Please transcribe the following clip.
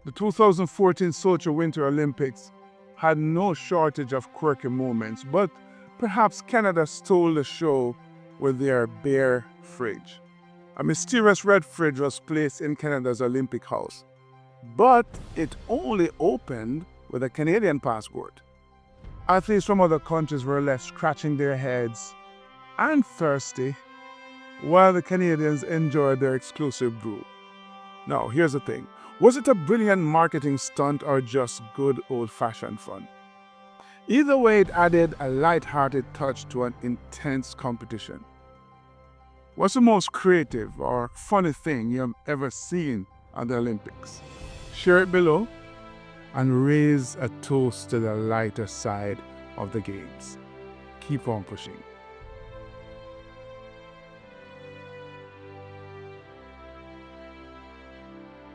The 2014 Sochi Winter Olympics had no shortage of quirky moments, but perhaps Canada stole the show with their bare fridge. A mysterious red fridge was placed in Canada's Olympic House, but it only opened with a Canadian passport. Athletes from other countries were left scratching their heads and thirsty while the Canadians enjoyed their exclusive brew. Now, here's the thing. Was it a brilliant marketing stunt or just good old-fashioned fun? Either way, it added a light-hearted touch to an intense competition. What's the most creative or funny thing you've ever seen at the Olympics? Share it below and raise a toast to the lighter side of the games. Keep on pushing.